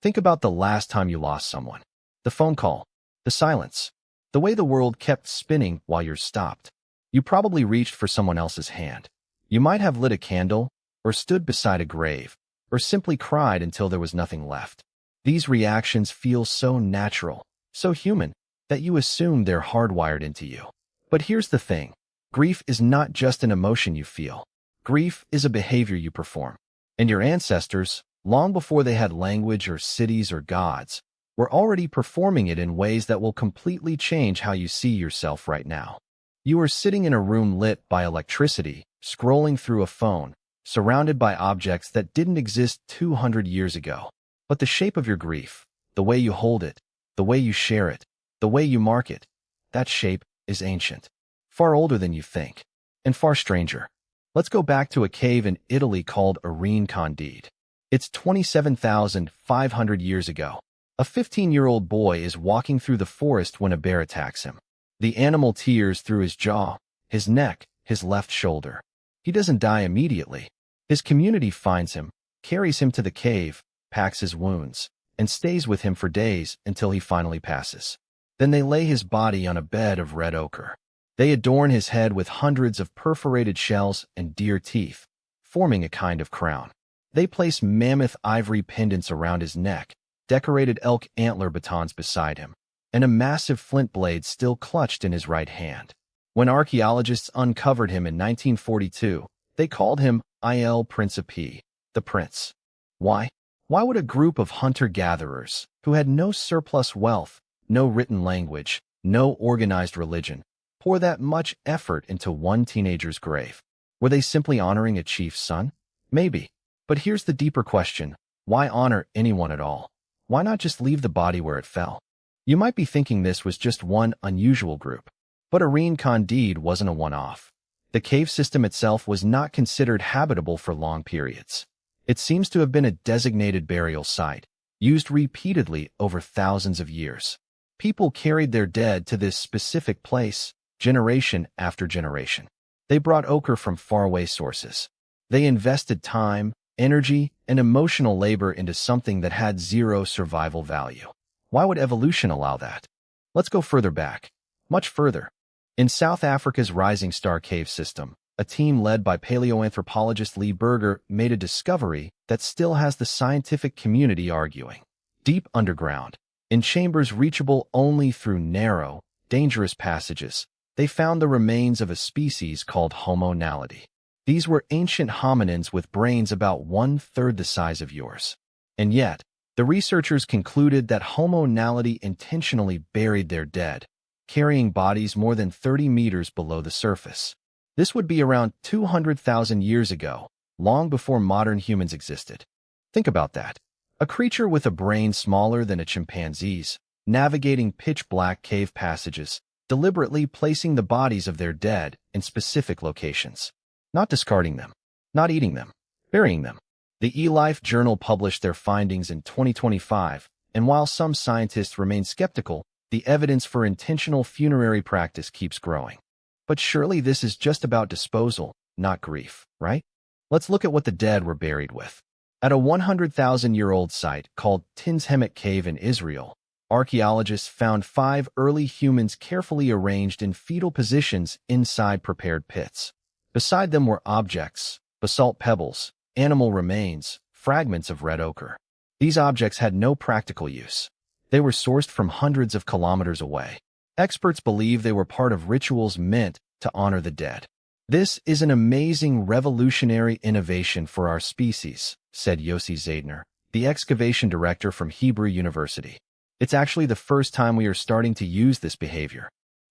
Think about the last time you lost someone. The phone call, the silence, the way the world kept spinning while yours stopped. You probably reached for someone else's hand. You might have lit a candle, or stood beside a grave, or simply cried until there was nothing left. These reactions feel so natural, so human, that you assume they're hardwired into you. But here's the thing. Grief is not just an emotion you feel. Grief is a behavior you perform. And your ancestors, long before they had language or cities or gods, were already performing it in ways that will completely change how you see yourself right now. You are sitting in a room lit by electricity, scrolling through a phone, surrounded by objects that didn't exist 200 years ago. But the shape of your grief, the way you hold it, the way you share it, the way you mark it, that shape is ancient. Far older than you think, and far stranger. Let's go back to a cave in Italy called Arene Candide. It's 27,500 years ago. A 15-year-old boy is walking through the forest when a bear attacks him. The animal tears through his jaw, his neck, his left shoulder. He doesn't die immediately. His community finds him, carries him to the cave, packs his wounds, and stays with him for days until he finally passes. Then they lay his body on a bed of red ochre. They adorn his head with hundreds of perforated shells and deer teeth, forming a kind of crown. They place mammoth ivory pendants around his neck, decorated elk antler batons beside him, and a massive flint blade still clutched in his right hand. When archaeologists uncovered him in 1942, they called him Il Principe, the prince. Why? Why would a group of hunter-gatherers, who had no surplus wealth, no written language, no organized religion, pour that much effort into one teenager's grave? Were they simply honoring a chief's son? Maybe. But here's the deeper question. Why honor anyone at all? Why not just leave the body where it fell? You might be thinking this was just one unusual group. But Arene Candide wasn't a one-off. The cave system itself was not considered habitable for long periods. It seems to have been a designated burial site, used repeatedly over thousands of years. People carried their dead to this specific place, generation after generation. They brought ochre from faraway sources. They invested time, energy, and emotional labor into something that had zero survival value. Why would evolution allow that? Let's go further back. Much further. In South Africa's Rising Star Cave system, a team led by paleoanthropologist Lee Berger made a discovery that still has the scientific community arguing. Deep underground, in chambers reachable only through narrow, dangerous passages, they found the remains of a species called Homo naledi. These were ancient hominins with brains about 1/3 the size of yours. And yet, the researchers concluded that Homo naledi intentionally buried their dead, carrying bodies more than 30 meters below the surface. This would be around 200,000 years ago, long before modern humans existed. Think about that. A creature with a brain smaller than a chimpanzee's, navigating pitch-black cave passages, deliberately placing the bodies of their dead in specific locations. Not discarding them, not eating them, burying them. The eLife Journal published their findings in 2025, and while some scientists remain skeptical, the evidence for intentional funerary practice keeps growing. But surely this is just about disposal, not grief, right? Let's look at what the dead were buried with. At a 100,000-year-old site called Tinshemmet Cave in Israel, archaeologists found 5 early humans carefully arranged in fetal positions inside prepared pits. Beside them were objects, basalt pebbles, animal remains, fragments of red ochre. These objects had no practical use. They were sourced from hundreds of kilometers away. Experts believe they were part of rituals meant to honor the dead. This is an amazing revolutionary innovation for our species, said Yossi Zaidner, the excavation director from Hebrew University. It's actually the first time we are starting to use this behavior.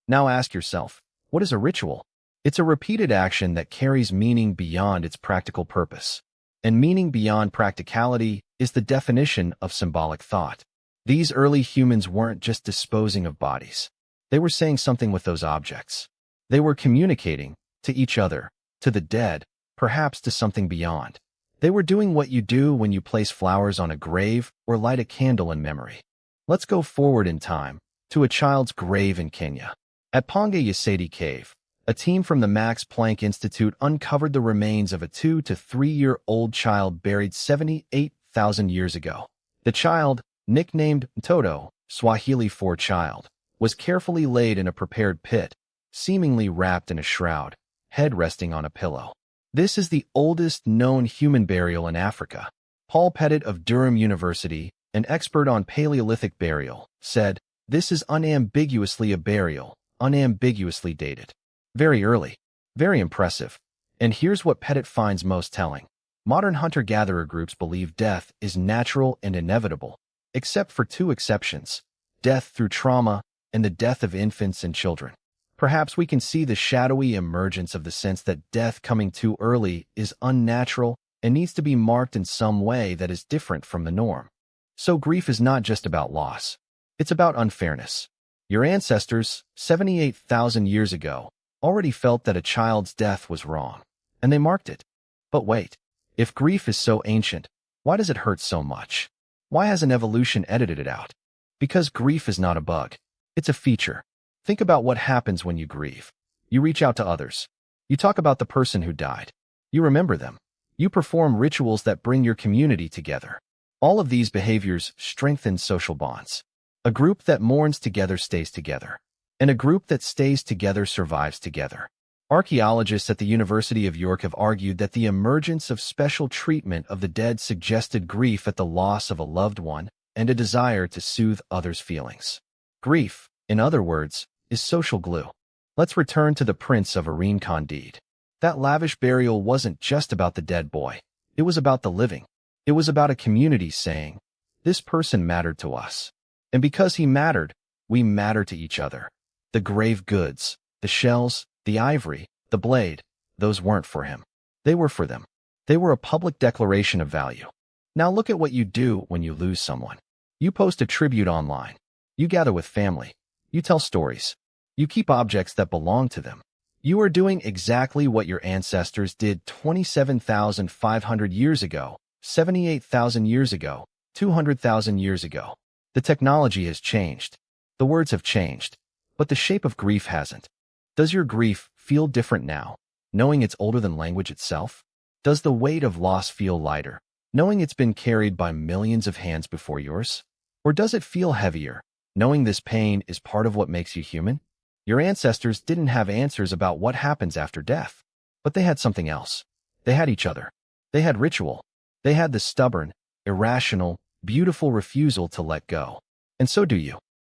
Now ask yourself, what is a ritual? It's a repeated action that carries meaning beyond its practical purpose. And meaning beyond practicality is the definition of symbolic thought. These early humans weren't just disposing of bodies. They were saying something with those objects. They were communicating, to each other, to the dead, perhaps to something beyond. They were doing what you do when you place flowers on a grave or light a candle in memory. Let's go forward in time, to a child's grave in Kenya. At Ponga Yasedi Cave, a team from the Max Planck Institute uncovered the remains of a 2 to 3-year-old child buried 78,000 years ago. The child, nicknamed Mtoto, Swahili for child, was carefully laid in a prepared pit, seemingly wrapped in a shroud, head resting on a pillow. This is the oldest known human burial in Africa. Paul Pettit of Durham University, an expert on Paleolithic burial, said, "This is unambiguously a burial, unambiguously dated. Very early. Very impressive." And here's what Pettit finds most telling. Modern hunter-gatherer groups believe death is natural and inevitable, except for two exceptions: death through trauma and the death of infants and children. Perhaps we can see the shadowy emergence of the sense that death coming too early is unnatural and needs to be marked in some way that is different from the norm. So grief is not just about loss. It's about unfairness. Your ancestors, 78,000 years ago, already felt that a child's death was wrong, and they marked it. But wait, if grief is so ancient, why does it hurt so much? Why hasn't evolution edited it out? Because grief is not a bug. It's a feature. Think about what happens when you grieve. You reach out to others. You talk about the person who died. You remember them. You perform rituals that bring your community together. All of these behaviors strengthen social bonds. A group that mourns together stays together, and a group that stays together survives together. Archaeologists at the University of York have argued that the emergence of special treatment of the dead suggested grief at the loss of a loved one and a desire to soothe others' feelings. Grief, in other words, is social glue. Let's return to the Prince of Arene, Candide. That lavish burial wasn't just about the dead boy. It was about the living. It was about a community saying, "This person mattered to us. And because he mattered, we matter to each other." The grave goods, the shells, the ivory, the blade, those weren't for him. They were for them. They were a public declaration of value. Now look at what you do when you lose someone. You post a tribute online. You gather with family. You tell stories. You keep objects that belong to them. You are doing exactly what your ancestors did 27,500 years ago, 78,000 years ago, 200,000 years ago. The technology has changed. The words have changed. But the shape of grief hasn't. Does your grief feel different now, knowing it's older than language itself? Does the weight of loss feel lighter, knowing it's been carried by millions of hands before yours? Or does it feel heavier, knowing this pain is part of what makes you human? Your ancestors didn't have answers about what happens after death, but they had something else. They had each other. They had ritual. They had the stubborn, irrational, beautiful refusal to let go. And so do you.